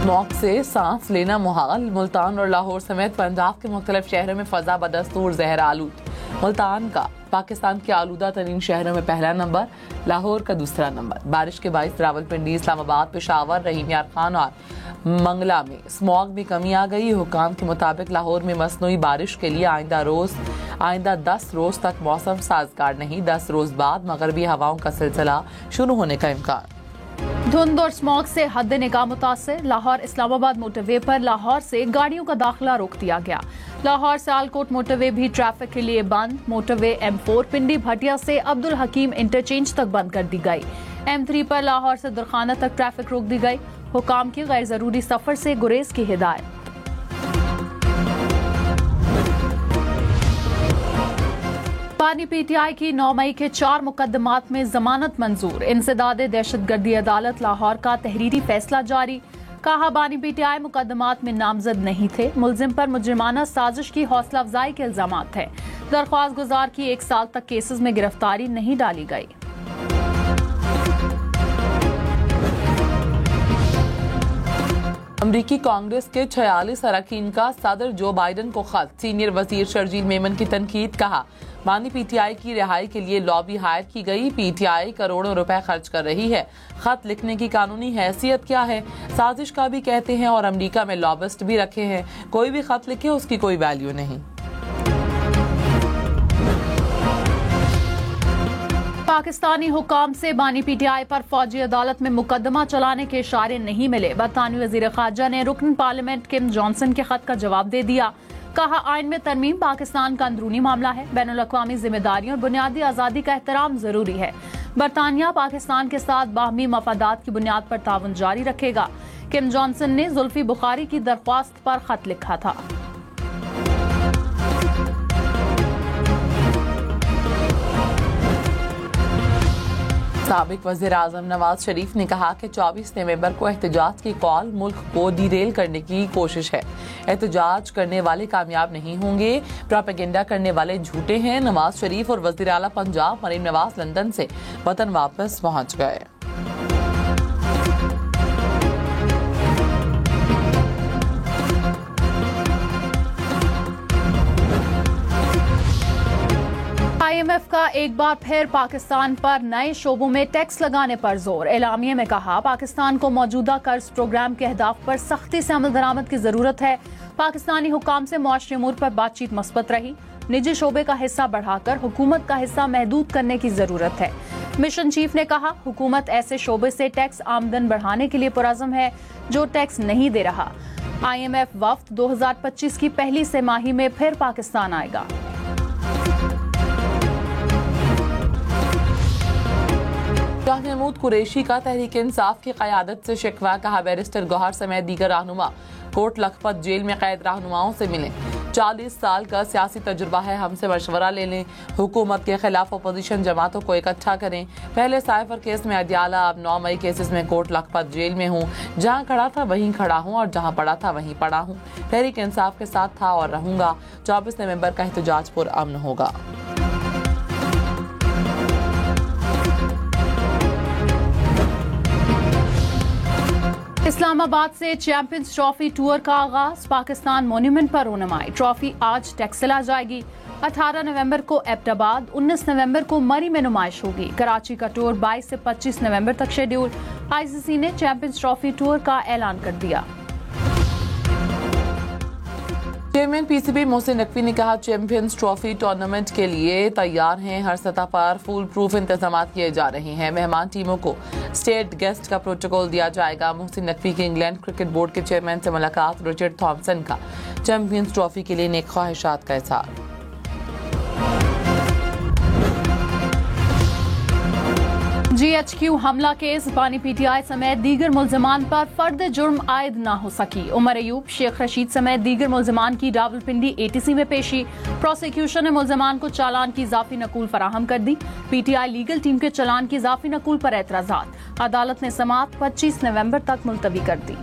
Smog से सांस लेना मुहाल। मुल्तान और लाहौर समेत पंजाब के मुख्तलिफ शहरों में फजा बदस्तूर जहर आलूद। मुल्तान का पाकिस्तान के आलूदा तरीन शहरों में पहला नंबर, लाहौर का दूसरा नंबर। बारिश के बाइस रावलपिंडी, इस्लामाबाद, पेशावर, रहीम यार खान और मंगला में स्मॉग में कमी आ गई। हुकाम के मुताबिक लाहौर में मसनूई बारिश के लिए आइंदा 10 रोज तक मौसम साजगार नहीं। 10 रोज बाद मगरबी हवाओं का सिलसिला शुरू होने का इम्कान। धुंध और स्मॉग से हद निगाह मुतासिर। लाहौर इस्लामाबाद मोटरवे पर लाहौर से गाड़ियों का दाखिला रोक दिया गया। लाहौर सियालकोट मोटरवे भी ट्रैफिक के लिए बंद। मोटरवे M4 पिंडी भटिया से अब्दुल हकीम इंटरचेंज तक बंद कर दी गई। M3 पर लाहौर से दुरखाना तक ट्रैफिक रोक दी गई। हुकाम की गैर जरूरी सफर से गुरेज की हिदायत। पानी PTI की 9 मई के 4 मुकदमात में जमानत मंजूर। इंसदादे दहशतगर्दी अदालत लाहौर का तहरीरी फैसला जारी। कहा बानी PTI मुकदमात में नामजद नहीं थे। मुलजिम पर मुजरिमाना साजिश की हौसला अफजाई के इल्जामात हैं। दरख्वास्त गुजार की 1 साल तक केसेस में गिरफ्तारी नहीं डाली गई। अमरीकी कांग्रेस के 46 अरकान का सदर जो बाइडन को खत। सीनियर वजीर शर्जील मेमन की तनकीद। कहा बानी PTI की रिहाई के लिए लॉबी हायर की गई। PTI करोड़ों रुपए खर्च कर रही है। खत लिखने की कानूनी हैसियत क्या है? साजिश का भी कहते हैं और अमेरिका में लॉबिस्ट भी रखे हैं। कोई भी खत लिखे उसकी कोई वैल्यू नहीं। पाकिस्तानी हुकाम से बानी PTI पर फौजी अदालत में मुकदमा चलाने के इशारे नहीं मिले। बरतानवी वजीर खारजा ने रुकन पार्लियामेंट किम जॉनसन के खत का जवाब दे दिया। कहा आइन में तरमीम पाकिस्तान का अंदरूनी मामला है। बैनुल-अक़वामी जिम्मेदारियों और बुनियादी आज़ादी का एहतराम जरूरी है। बरतानिया पाकिस्तान के साथ बाहमी मफादात की बुनियाद पर ताउन जारी रखेगा। किम जॉनसन ने जुल्फी बुखारी की दरख्वास्त पर खत लिखा था। साबिक वज़ीर आज़म नवाज शरीफ ने कहा कि 24 नवंबर को एहतजाज की कॉल मुल्क को डिरेल करने की कोशिश है। एहतजाज करने वाले कामयाब नहीं होंगे। प्रोपेगेंडा करने वाले झूठे हैं। नवाज शरीफ और वज़ीर आला पंजाब मरीम नवाज लंदन से वतन वापस पहुंच गए। IMF का एक बार फिर पाकिस्तान पर नए शोबों में टैक्स लगाने पर जोर। एलामिया में कहा पाकिस्तान को मौजूदा कर्ज प्रोग्राम के अहदाफ पर सख्ती से अमल दरामद की जरूरत है। पाकिस्तानी हुकाम से मुआशरी अमूर पर बातचीत मस्बत रही। निजी शोबे का हिस्सा बढ़ाकर हुकूमत का हिस्सा महदूद करने की जरूरत है। मिशन चीफ ने कहा हुकूमत ऐसे शोबे से टैक्स आमदन बढ़ाने के लिए पुरअज़्म है जो टैक्स नहीं दे रहा। IMF वफ्द 2025 की पहली तिमाही में फिर पाकिस्तान आएगा। शाह महमूद कुरैशी का तहरीक इंसाफ की क़यादत से शिकवा। कहा बैरिस्टर गौहर समेत दीगर रहनुमा कोट लखपत जेल में कैद रहनुमाओं से मिलें। 40 साल का सियासी तजुर्बा है, हमसे मशवरा ले लें। हुकूमत के खिलाफ अपोजिशन जमातों को इकट्ठा करें। पहले साइफर केस में अदियाला, अब 9 मई केसेस में कोट लखपत जेल में हूँ। जहाँ खड़ा था वहीं खड़ा हूँ और जहाँ पड़ा था वहीं पड़ा हूँ। तहरीक इंसाफ के साथ था और रहूँगा। 24 नवंबर का एहतजाज पुरअमन होगा। इस्लामाबाद से चैंपियंस ट्रॉफी टूर का आगाज। पाकिस्तान मोन्यूमेंट पर रोनमाई। ट्रॉफी आज टैक्सिला जाएगी। 18 नवंबर को एबटाबाद, 19 नवंबर को मरी में नुमाइश होगी। कराची का टूर 22 से 25 नवंबर तक शेड्यूल। ICC ने चैंपियंस ट्रॉफी टूर का ऐलान कर दिया। चेयरमैन PCB मोहसिन नकवी ने कहा चैंपियंस ट्रॉफी टूर्नामेंट के लिए तैयार हैं। हर सतह पर फुल प्रूफ इंतजाम किए जा रहे हैं। मेहमान टीमों को स्टेट गेस्ट का प्रोटोकॉल दिया जाएगा। मोहसिन नकवी की इंग्लैंड क्रिकेट बोर्ड के चेयरमैन से मुलाकात। रिचर्ड थॉमसन का चैंपियंस ट्रॉफी के लिए नेक ख्वाहिशात का इज़हार। GHQ हमला केस। बानी PTI समेत दीगर मुल्जिमान पर फर्द जुर्म आयद न हो सकी। उमर अयूब, शेख रशीद समेत दीगर मुल्जिमान की रावलपिंडी ATC में पेशी। प्रोसिक्यूशन ने मुल्जिमान को चालान की इजाफी नकूल फराहम कर दी। PTI लीगल टीम के चालान की इजाफी नकूल पर एतराजात। अदालत ने समाअत 25 नवंबर तक मुलतवी कर दी।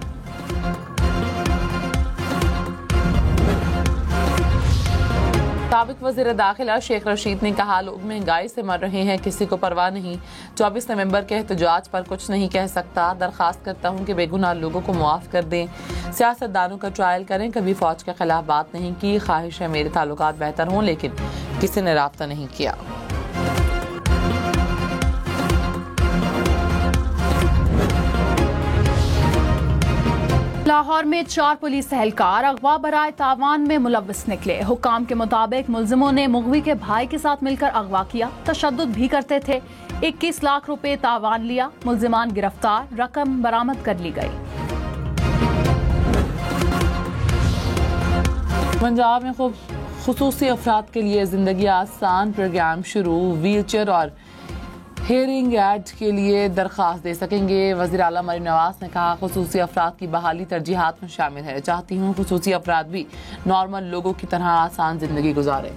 साबिक वज़ीर दाखिला शेख रशीद ने कहा, लोग महंगाई से मर रहे हैं, किसी को परवाह नहीं। 24 नवंबर के एहतजाज पर कुछ नहीं कह सकता। दरखास्त करता हूँ कि बेगुनाह लोगों को मुआफ़ कर दें। सियासतदानों का ट्रायल करें। कभी फौज के खिलाफ बात नहीं की। ख्वाहिश है मेरे ताल्लुकात बेहतर हों, लेकिन किसी ने राब्ता नहीं किया। लाहौर में 4 पुलिस एहलकार अगवा बराए तावान में मुलव्वस निकले। हुक्काम के मुताबिक मुलजिमों ने मुगवी के भाई के साथ मिलकर अगवा किया, तशद्दुद भी करते थे। 21 लाख रुपए तावान लिया। मुलजिमान गिरफ्तार, रकम बरामद कर ली गई। पंजाब में खुसूसी अफराद के लिए जिंदगी आसान प्रोग्राम शुरू। व्हीलचेयर और हेयरिंग एड के लिए दरख्वास्त दे सकेंगे। वज़ीर आला मरीम नवाज ने कहा, खुसूसी अफराद की बहाली तरजीहात में शामिल है। चाहती हूँ खुसूसी अफराद भी नॉर्मल लोगों की तरह आसान जिंदगी गुजारे।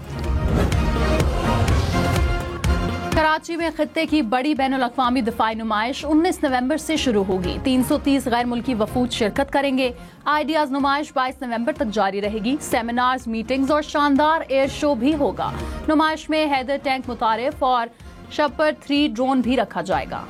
कराची में खित्ते की बड़ी बैनुल-अक़वामी दिफाई नुमाइश 19 नवंबर से शुरू होगी। 330 गैर मुल्की वफूद शिरकत करेंगे। आइडियाज नुमाइश 22 नवंबर तक जारी रहेगी। सेमिनार्स, मीटिंग्स और शानदार एयर शो भी होगा। नुमाइश में हैदर टैंक मुतारिफ और शेपर्ड 3 ड्रोन भी रखा जाएगा।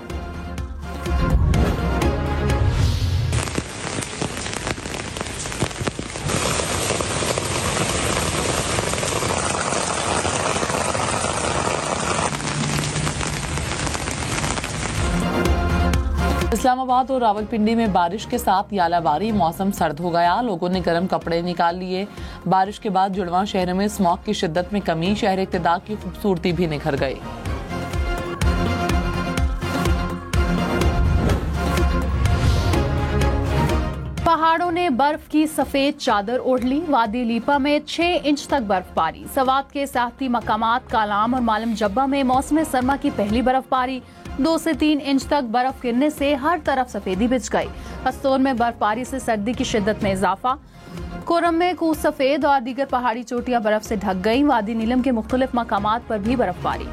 इस्लामाबाद और रावलपिंडी में बारिश के साथ यालाबारी। मौसम सर्द हो गया। लोगों ने गर्म कपड़े निकाल लिए। बारिश के बाद जुड़वा शहर में स्मॉग की शिद्दत में कमी। शहर इक़्तिदार की खूबसूरती भी निखर गई। पहाड़ों ने बर्फ की सफेद चादर ओढ़ ली। वादी लीपा में 6 इंच तक बर्फबारी। सवात के साहती मकामात कालाम और मालम जब्बा में मौसम सरमा की पहली बर्फबारी। 2 से 3 इंच तक बर्फ गिरने से हर तरफ सफेदी बिछ गई। पस्तौर में बर्फबारी से सर्दी की शिद्दत में इजाफा। कोरम में कूस सफेद और दीगर पहाड़ी चोटियां बर्फ से ढक गई। वादी नीलम के मुख्तलिफ मकामात पर भी बर्फबारी।